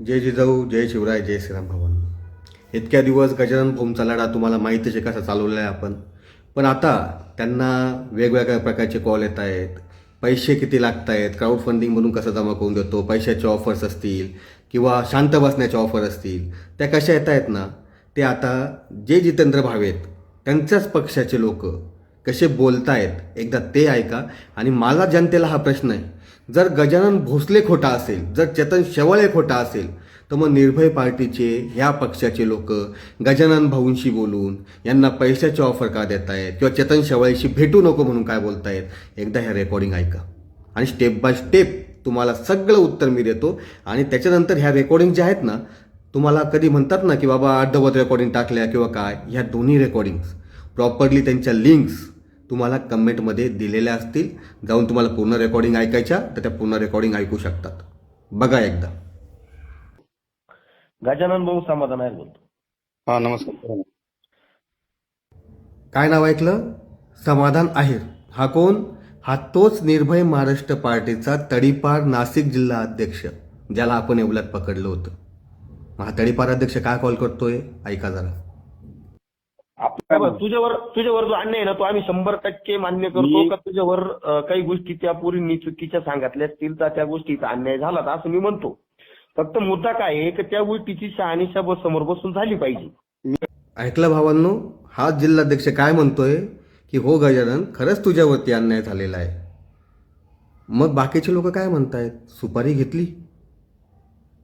जय जिजाऊ, जय शिवराय, जय श्रीराम भवन. इतक्या दिवस गजानन भाऊंचा लढा तुम्हाला माहितीच आहे कसा चालवला आहे आपण. पण आता त्यांना वेगवेगळ्या प्रकारचे कॉल येत आहेत. पैसे किती लागत आहेत, क्राऊड फंडिंग म्हणून कसं जमा करून देतो, पैशाचे ऑफर्स असतील किंवा शांत बसण्याच्या ऑफर असतील, त्या कशा येत आहेत ना, ते आता जे जितेंद्र भावे आहेत त्यांच्याच पक्षाचे लोक कसे बोलतायत एकदा ते ऐका. आणि मला जनतेला हा प्रश्न आहे, जर गजानन भोसले खोटा असेल, जर चेतन शेवाळे खोटा असेल, तर मग निर्भय पार्टीचे ह्या पक्षाचे लोक गजानन भाऊंशी बोलून यांना पैशाचे ऑफर का देत आहेत किंवा चेतन शेवाळेशी भेटू नको म्हणून काय बोलतायत, एकदा ह्या रेकॉर्डिंग ऐका आणि स्टेप बाय स्टेप तुम्हाला सगळं उत्तर मी देतो. आणि त्याच्यानंतर ह्या रेकॉर्डिंग ज्या आहेत ना, तुम्हाला कधी म्हणतात ना की बाबा अर्धवट रेकॉर्डिंग टाकल्या किंवा काय, ह्या दोन्ही रेकॉर्डिंग्स प्रॉपरली त्यांच्या लिंक्स तुम्हाला कमेंटमध्ये दिलेल्या असतील. जाऊन तुम्हाला पूर्ण रेकॉर्डिंग ऐकायच्या तर त्या पूर्ण रेकॉर्डिंग ऐकू शकतात. बघा एकदा. गजानन भाऊ समाधान आहे बोलतो. हा नमस्कार. काय नाव ऐकलं? समाधान आहेर. हा कोण? हा तोच निर्भय महाराष्ट्र पार्टीचा तडीपार नाशिक जिल्हा अध्यक्ष, ज्याला आपण येवल्यात पकडलं होतं. हा तडीपार अध्यक्ष काय कॉल करतोय ऐका जरा. तुझ्यावर जो अन्याय आहे ना, तो आम्ही 100% मान्य करतो. का तुझ्यावर काही गोष्टी त्या पोरींनी चुकीच्या सांगितल्या असतील तर त्या गोष्टीचा अन्याय झाला असं मी म्हणतो. फक्त मुद्दा काय आहे की त्या गोष्टीची शहानिशा समोर बसून झाली पाहिजे. ऐकलं भावांनो, हा जिल्हाध्यक्ष काय म्हणतोय की हो गजानन, खरंच तुझ्यावरती अन्याय झालेला आहे. मग बाकीचे लोक काय म्हणतायत? सुपारी घेतली.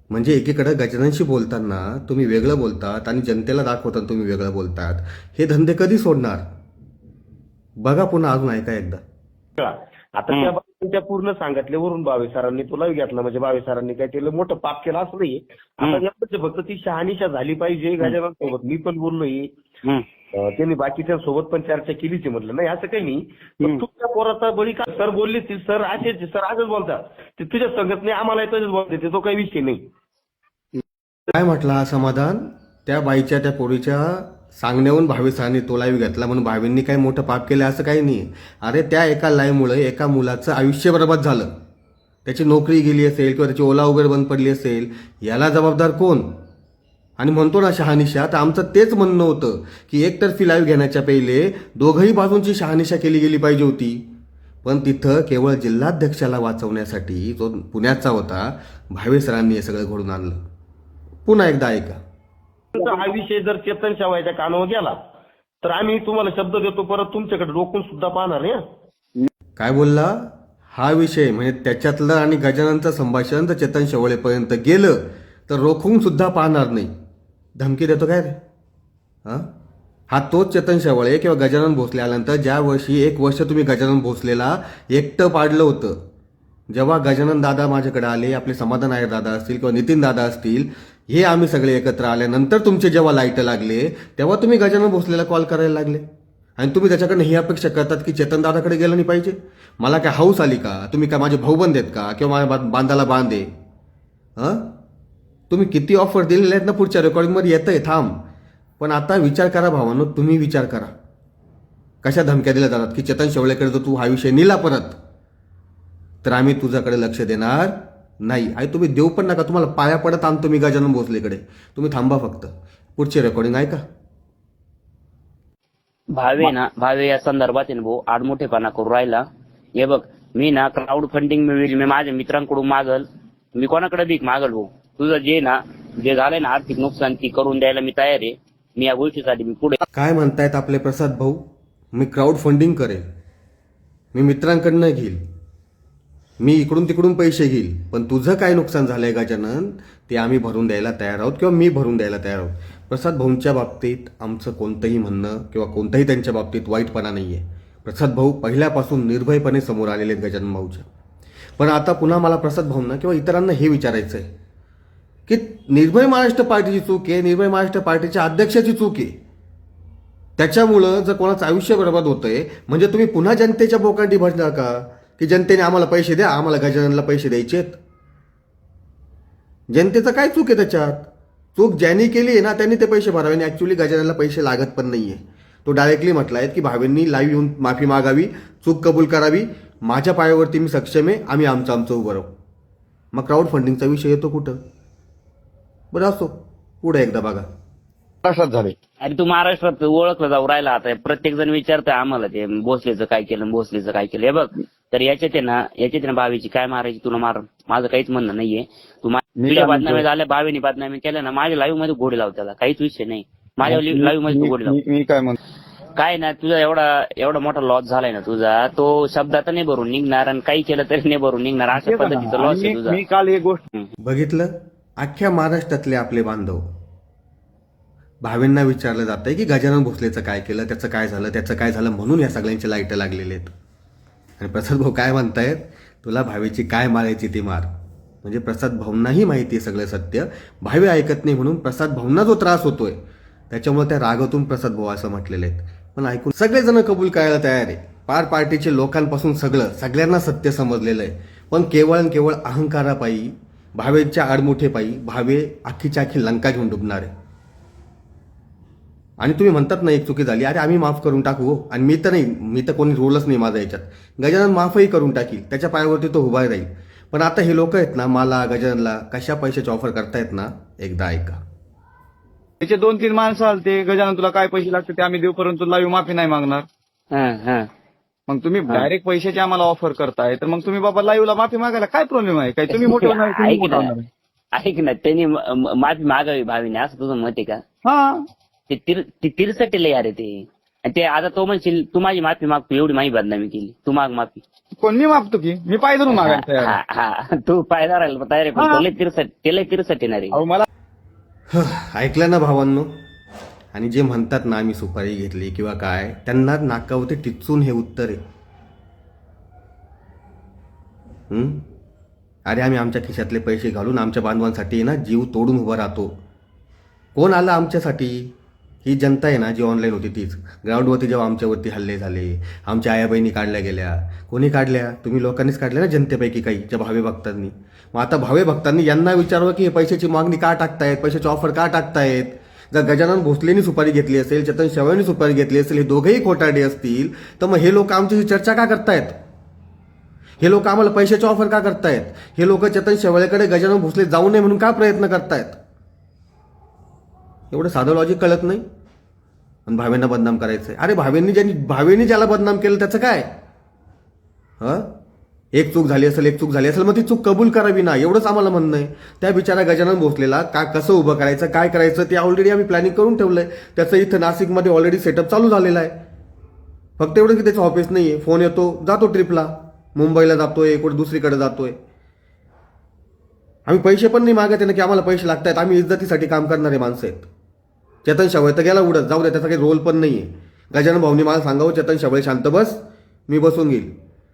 म्हणजे एकीकडे गजाननशी बोलताना तुम्ही वेगळं बोलतात आणि जनतेला दाखवताना तुम्ही वेगळं बोलतात. हे धंदे कधी सोडणार? बघा पुन्हा अजून ऐका एकदा. आता त्या पूर्ण सांगितल्यावरून भावे सरांनी तुला घेतला, म्हणजे भावे सरांनी काय केलं, मोठं पाप केलं असं नाहीये. आता एवढंच फक्त ती शहानिशा झाली पाहिजे. गजानन सोबत मी पण बोललोय, त्यांनी बाकीच्या सोबत पण चर्चा केलीच म्हटलं नाही असं काही नाही. पण तुझ्या पोराचा बळी का सर बोलले, सर असंच बोलतात, ते तुझ्या संगत नाही, आम्हाला तसंच बोलते, तो काही विषय नाही. काय म्हटलं हा समाधान? त्या बाईच्या त्या पोरीच्या सांगण्याहून भावे सरांनी तो लाईव्ह घेतला म्हणून भावेंनी काही मोठं पाप केलं असं काही नाही. अरे त्या एका लाईव्हमुळे एका मुलाचं आयुष्य बरबाद झालं, त्याची नोकरी गेली असेल किंवा त्याची ओला उबेर बंद पडली असेल, याला जबाबदार कोण? आणि म्हणतो ना शहानिशा, तर आमचं तेच म्हणणं होतं की एकतर्फी लाईव्ह घेण्याच्या पहिले दोघंही बाजूंची शहानिशा केली गेली पाहिजे होती. पण तिथं केवळ जिल्हाध्यक्षाला वाचवण्यासाठी, जो पुण्याचा होता, भावे सरांनी हे सगळं घडून आणलं. पुन्हा एकदा ऐका. हा विषय जर चेतन शेवाळ्याच्या कानावर गेला तर आम्ही तुम्हाला शब्द देतो, परत तुमच्याकडे रोखून सुद्धा पाहणार नाही. काय बोलला? हा विषय म्हणजे त्याच्यातलं आणि गजाननचं संभाषण जर चेतन शेवाळेपर्यंत गेलं तर रोखून सुद्धा पाहणार नाही. धमकी देतो काय रे? हा तोच चेतन शेवाळे किंवा गजानन भोसले आल्यानंतर ज्या वर्षी 1 वर्ष तुम्ही गजानन भोसलेला एकटं पाडलं होतं, जेव्हा गजानन दादा माझ्याकडे आले, आपले समाधान आहेर दादा असतील किंवा नितीन दादा असतील, हे आम्ही सगळे एकत्र आल्यानंतर तुमचे जेव्हा लाईट लागले तेव्हा तुम्ही गजानन भोसलेला कॉल करायला लागले. आणि तुम्ही त्याच्याकडनं ही अपेक्षा करतात की चेतन दादाकडे गेलं नाही पाहिजे. मला काय हाऊस आली का? तुम्ही काय माझे भाऊबंद आहेत का? किंवा माझ्या बांधाला बांधे? तुम्ही किती ऑफर दिलेले आहेत ना, पुढच्या रेकॉर्डिंगमध्ये येतंय, थांब. पण आता विचार करा भावांनो, तुम्ही विचार करा, कशा धमक्या दिल्या जातात की चेतन शेवळेकडे जर तू हा विषय नेला परत तर आम्ही तुझ्याकडे लक्ष देणार नाही. आणि तुम्ही देऊ पण नका, तुम्हाला पाया पडत आणतो मी गजानन भोसलेकडे. तुम्ही थांबा फक्त, पुढची रेकॉर्डिंग ऐका. भावे या संदर्भात आहे ना भाऊ आडमोठेपणा करू राहिला. हे बघ, मी ना क्राऊड फंडिंग मी माझ्या मित्रांकडून मागल, मी कोणाकडे भीक मागल भाऊ. तुझं जे झालंय ना आर्थिक नुकसान ती करून द्यायला मी तयार आहे. मी या गोष्टीसाठी मी पुढे. काय म्हणतायत आपले प्रसाद भाऊ? मी क्राऊड फंडिंग करेन, मी मित्रांकडनं घेईल, मी इकडून तिकडून पैसे घेईल, पण तुझं काय नुकसान झालंय गजानन ते आम्ही भरून द्यायला तयार आहोत किंवा मी भरून द्यायला तयार आहोत. प्रसाद भाऊंच्या बाबतीत आमचं कोणतंही म्हणणं किंवा कोणतंही त्यांच्या बाबतीत वाईटपणा नाही आहे. प्रसाद भाऊ पहिल्यापासून निर्भयपणे समोर आलेले आहेत गजानन भाऊच्या. पण आता पुन्हा मला प्रसाद भाऊंना किंवा इतरांना हे विचारायचं आहे की निर्भय महाराष्ट्र पार्टीची चूक आहे, निर्भय महाराष्ट्र पार्टीच्या अध्यक्षाची चूक आहे. त्याच्यामुळं जर कोणाचं आयुष्य बरबाद होतंय म्हणजे तुम्ही पुन्हा जनतेच्या बोकांडी भरणार का की जनतेने आम्हाला पैसे द्या, आम्हाला गजाननला पैसे द्यायचेत? जनतेचं काय चूक आहे त्याच्यात? चूक ज्यांनी केली आहे ना त्यांनी ते पैसे भरावे. आणि ॲक्च्युली गजाननला पैसे लागत पण नाही आहे. तो डायरेक्टली म्हटला आहे की भावेंनी लाईव्ह येऊन माफी मागावी, चूक कबूल करावी, माझ्या पायावरती मी सक्षम आहे, आम्ही आमचं उभं राहू. मग क्राऊड फंडिंगचा विषय येतो कुठं? बरं असो, पुढे एकदा बघा. महाराष्ट्रात झाले. अरे तू महाराष्ट्रात ओळखलं जाऊ राहिला आता. प्रत्येक जण विचारतोय आम्हाला ते भोसलेचं काय केलं, भोसलेचं काय केलं. हे बघ, तर याच्यात आहे ना भावीची काय मारायची तुला मार. माझं काहीच म्हणणं नाहीये. तुझ्या बदनामी झाल्या, भावीने बदनामी केल्या ना, माझ्या लाईव्ह मध्ये घोडे लाव, त्याला काहीच विषय नाही. माझ्या लाईव्ह मध्ये तू घोडे लाव. मी काय म्हणतो, काय ना, तुझा एवढा मोठा लॉस झालाय ना तुझा, तो शब्दात नाही भरून निघणार आणि काही केलं तरी नाही भरून निघणार. अशा पद्धतीचा लॉस आहे तुझा. मी काल एक गोष्ट बघितलं, अख्ख्या महाराष्ट्रातले आपले बांधव भावेंना विचारलं जातंय की गजानन भोसलेचं काय केलं, त्याचं काय झालं, त्याचं काय झालं, म्हणून या सगळ्यांचे लाईट लागलेले आहेत. आणि प्रसाद भाऊ काय म्हणतायत, तुला भावेची काय मारायची ती मार. म्हणजे प्रसाद भाऊंनाही माहिती आहे सगळं सत्य, भावे ऐकत नाही म्हणून प्रसाद भाऊंना जो त्रास होतोय त्याच्यामुळे त्या रागातून प्रसाद भाऊ असं म्हटलेले आहेत. पण ऐकून सगळेजण कबूल करायला तयार आहे. पार पार्टीचे लोकांपासून सगळ्यांना सत्य समजलेलं आहे. पण केवळ आणि केवळ अहंकारापायी, भावेच्या आडमुठेपायी भावे अख्खीच्या अख्खी लंका घेऊन डुबणार आहे. आणि तुम्ही म्हणतात ना एक चुकी झाली, अरे आम्ही माफ करून टाकू हो. आणि मी तर कोणी रोलच नाही माझा याच्यात. गजानन माफही करून टाकील, त्याच्या पायावरती तो उभा राहील. पण आता हे लोक आहेत ना, मला गजाननला कशा पैशाची ऑफर करतायत ना, एकदा ऐका. त्याचे 2-3 माणसं आलते, गजानन तुला काय पैसे लागते ते आम्ही देऊ, परंतु लाईव्ह माफी नाही मागणार. मग तुम्ही डायरेक्ट पैशाची आम्हाला ऑफर करताय, तर मग तुम्ही बाबा लाईव्हला माफी मागायला काय प्रॉब्लेम आहे? काय तुम्ही मोठे होणार, तुम्ही मोठे होणार. ऐक ना, त्यांनी माफी मागावी भावीने, असं तुझं मत आहे का? हा, ते तिरसटेले यार ते. आणि ते आता तो म्हणशील तू माझी माफी मागतो, एवढी माझी बदनामी केली, तू माग माफी. कोण मी मागतो की मी पाय धरून मागायला तयार आहे. हा, तू पायदार राहील तयार आहे, पण त्याला तिरसट येणार आहे. अहो मला ऐकलं ना भावांनो. आणि जे म्हणतात ना आम्ही सुपारी घेतली किंवा काय, त्यांना नाकावरती टिचून हे उत्तर आहे. अरे आम्ही आमच्या खिशातले पैसे घालून आमच्या बांधवांसाठी ना जीव तोडून उभा राहतो. कोण आलं आमच्यासाठी? ही जनता आहे ना जी ऑनलाईन होती तीच. ग्राउंडवरती जेव्हा आमच्यावरती हल्ले झाले, आमच्या आया बहिणी काढल्या गेल्या. कोणी काढल्या? तुम्ही लोकांनीच काढल्या ना, जनतेपैकी काही, ज्या भावे भक्तांनी. मग आता भावे भक्तांनी यांना विचारावं की हे पैशाची मागणी का टाकतायत, पैशाची ऑफर का टाकतायत. जर गजानन भोसलेनी सुपारी घेतली असेल, चेतन शेवळेंनी सुपारी घेतली असेल, हे दोघेही खोटारडे असतील, तर मग हे लोक आमच्याशी चर्चा का करतायत? हे लोक आम्हाला पैशाची ऑफर का करतायत? हे लोक चेतन शेवळेकडे गजानन भोसले जाऊ नये म्हणून का प्रयत्न करतायत? एवढं साधं लॉजिक कळत नाही. आणि भावेंना बदनाम करायचंय. अरे भावेंनी ज्याला बदनाम केलं त्याचं काय? एक चूक झाली असेल मग ती चूक कबूल करावी ना, एवढंच आम्हाला म्हणणं आहे. त्या बिचारा गजानन भोसलेला कसं उभं करायचं, काय करायचं ते ऑलरेडी आम्ही प्लॅनिंग करून ठेवलंय. त्याचं इथं नाशिकमध्ये ऑलरेडी सेटअप चालू झालेला आहे. फक्त एवढं की त्याचं ऑफिस नाहीये, फोन येतो, जातो ट्रिपला, मुंबईला जातोय, कुठे दुसरीकडे जातोय. आम्ही पैसे पण नाही मागत आहे ना की आम्हाला पैसे लागतात. आम्ही इज्जतीसाठी काम करणारे माणसं आहेत. चेतन शेवळे तर गेला उडत, जाऊ द्या, त्याचा काही रोल पण नाहीये. गजानन भाऊनी मला सांगावं, चेतन शेवळे शांत बस, मी बसून घेईल.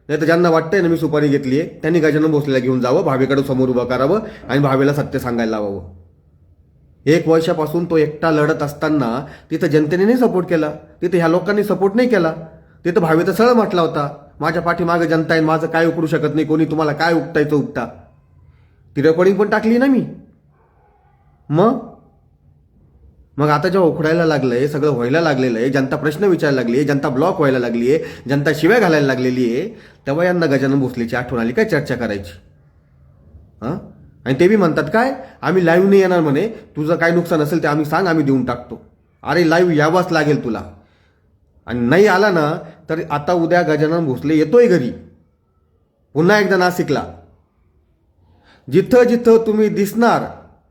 नाही तर ज्यांना वाटतंय ना मी सुपारी घेतली आहे त्यांनी गजानन भोसलेला घेऊन जावं, भावेकडे समोर उभं करावं आणि भावेला सत्य सांगायला लावावं. 1 वर्षापासून तो एकटा लढत असताना तिथं जनतेने नाही सपोर्ट केला, तिथे ह्या लोकांनी सपोर्ट नाही केला. तिथं भावे तर सरळ म्हटला होता, माझ्या पाठीमागे जनता आहे, माझं काय उपडू शकत नाही कोणी, तुम्हाला काय उपटायचं उपटा. ती रेकॉर्डिंग पण टाकली ना मी. मग आता जेव्हा उखडायला लागलंय, सगळं व्हायला लागलेलं आहे, जनता प्रश्न विचारायला लागली आहे, जनता ब्लॉक व्हायला लागली आहे, जनता शिव्या घालायला लागलेली आहे, तेव्हा यांना गजानन भोसलेची आठवण आली काय चर्चा करायची. आणि ते बी म्हणतात काय, आम्ही लाईव्ह नाही येणार म्हणे, तुझं काय नुकसान असेल ते आम्ही सांग, आम्ही देऊन टाकतो. अरे लाईव्ह यावाच लागेल तुला. आणि नाही आला ना तर आता उद्या गजानन भोसले येतोय घरी पुन्हा एकदा नाशिकला. जिथं जिथं तुम्ही दिसणार,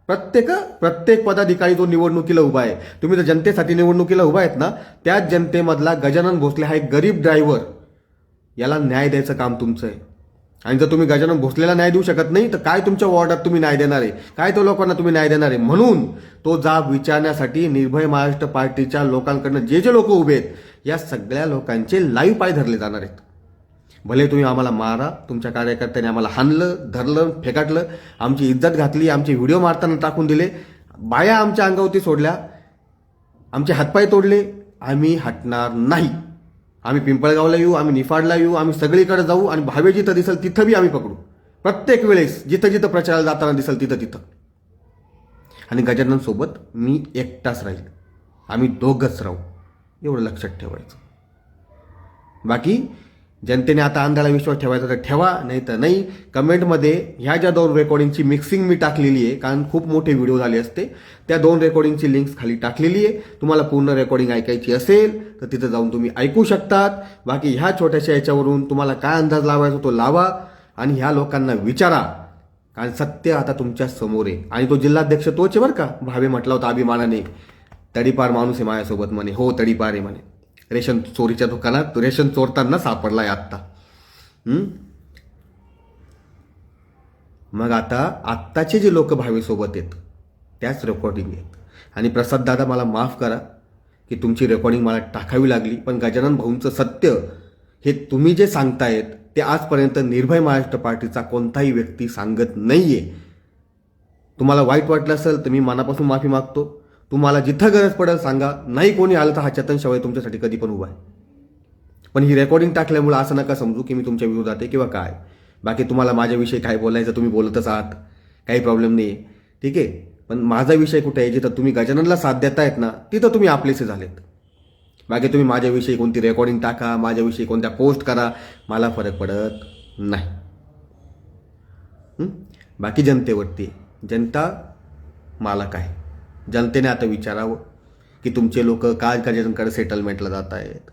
प्रत्येक पदाधिकारी जो निवडणुकीला उभा आहे, तुम्ही जर जनतेसाठी निवडणुकीला उभा आहेत ना, त्याच जनतेमधला गजानन भोसले हा एक गरीब ड्रायव्हर, याला न्याय द्यायचं काम तुमचं आहे. आणि जर तुम्ही गजानन भोसलेला न्याय देऊ शकत नाही तर काय तुमच्या वॉर्डात तुम्ही न्याय देणार आहे, काय तो लोकांना तुम्ही न्याय देणार आहे. म्हणून तो जाब विचारण्यासाठी निर्भय महाराष्ट्र पार्टीच्या लोकांकडनं जे लोक उभे आहेत, या सगळ्या लोकांचे लाईव्ह पाय धरले जाणार आहेत. भले तुम्ही आम्हाला मारा, तुमच्या कार्यकर्त्यांनी आम्हाला हाणलं, धरलं, फेकाटलं, आमची इज्जत घातली, आमचे व्हिडिओ मारताना टाकून दिले, बाया आमच्या अंगावरती सोडल्या, आमचे हातपाय तोडले, आम्ही हटणार नाही. आम्ही पिंपळगावला येऊ, आम्ही निफाडला येऊ, आम्ही सगळीकडे जाऊ आणि भावे जिथं दिसेल तिथं बी आम्ही पकडू. प्रत्येक वेळेस जिथं जिथं प्रचाराला जाताना दिसेल तिथं. आणि गजानन सोबत मी एकटाच राहील, आम्ही दोघंच राहू, एवढं लक्षात ठेवायचं. बाकी जनतेने आता अंधाला विश्वास ठेवायचा तर ठेवा, नाही तर नाही. कमेंटमध्ये ह्या ज्या 2 रेकॉर्डिंगची मिक्सिंग मी टाकलेली आहे, कारण खूप मोठे व्हिडिओ झाले असते, त्या 2 रेकॉर्डिंगची लिंक्स खाली टाकलेली आहे. तुम्हाला पूर्ण रेकॉर्डिंग ऐकायची असेल तर तिथं जाऊन तुम्ही ऐकू शकतात. बाकी ह्या छोट्याशा याच्यावरून तुम्हाला काय अंदाज लावायचा तो लावा आणि ह्या लोकांना विचारा, कारण सत्य आता तुमच्या समोर आहे. आणि तो जिल्हाध्यक्ष तोच आहे बरं का, भावे म्हटला होता अभिमानाने, तडीपार माणूस आहे माझ्यासोबत म्हणे. हो, तडीपार आहे म्हणे. रेशन चोरीच्या दुकानात रेशन चोरताना सापडलाय आत्ता. मग आत्ताचे जे लोक भावेसोबत आहेत त्याच रेकॉर्डिंग आहेत. आणि प्रसाद दादा, मला माफ करा की तुमची रेकॉर्डिंग मला टाकावी लागली, पण गजानन भाऊंचं सत्य हे तुम्ही जे सांगतायत ते आजपर्यंत निर्भय महाराष्ट्र पार्टीचा कोणताही व्यक्ती सांगत नाहीये. तुम्हाला वाईट वाटलं असेल तर मी मनापासून माफी मागतो. तुम्हाला जिथं गरज पडेल सांगा, नाही कोणी आलं तर हा चेतन शेवाळे तुमच्यासाठी कधी पण उभा आहे. पण ही रेकॉर्डिंग टाकल्यामुळे असं नका समजू की मी तुमच्या विरोधात आहे किंवा काय. बाकी तुम्हाला माझ्याविषयी काय बोलायचं तुम्ही बोलतच आहात, काही प्रॉब्लेम नाही आहे, ठीक आहे. पण माझा विषय कुठे आहे, जिथं तुम्ही गजाननला साथ देतायत ना तिथं तुम्ही आपलेसे झालेत. बाकी तुम्ही माझ्याविषयी कोणती रेकॉर्डिंग टाका, माझ्याविषयी कोणत्या पोस्ट करा, मला फरक पडत नाही. बाकी जनतेवरती, जनता मालक आहे. जनतेने आता विचारावं की तुमचे लोक का गजाननकडे सेटलमेंटला जात आहेत.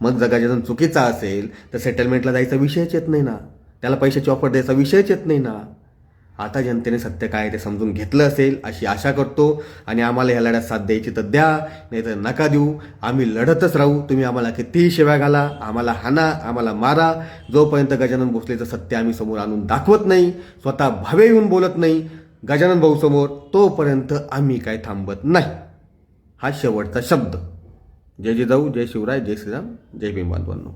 मग जर गजानन चुकीचा असेल तर सेटलमेंटला जायचा विषयच येत नाही ना, त्याला पैशाची ऑफर द्यायचा विषयच येत नाही ना. आता जनतेने सत्य काय ते समजून घेतलं असेल अशी आशा करतो. आणि आम्हाला ह्या लढ्यात साथ द्यायची तर द्या, नाही तर नका देऊ. आम्ही लढतच राहू. तुम्ही आम्हाला कितीही शिव्या घाला, आम्हाला हाना, आम्हाला मारा, जोपर्यंत गजानन भोसलेचं सत्य आम्ही समोर आणून दाखवत नाही, स्वतः भावे येऊन बोलत नाही गजानन भाऊ समोर, तोपर्यंत आम्ही काय थांबत नाही. हा शेवटचा शब्द. जय जिजाऊ, जय शिवराय, जय श्रीराम, जय भीम बांधवांनो.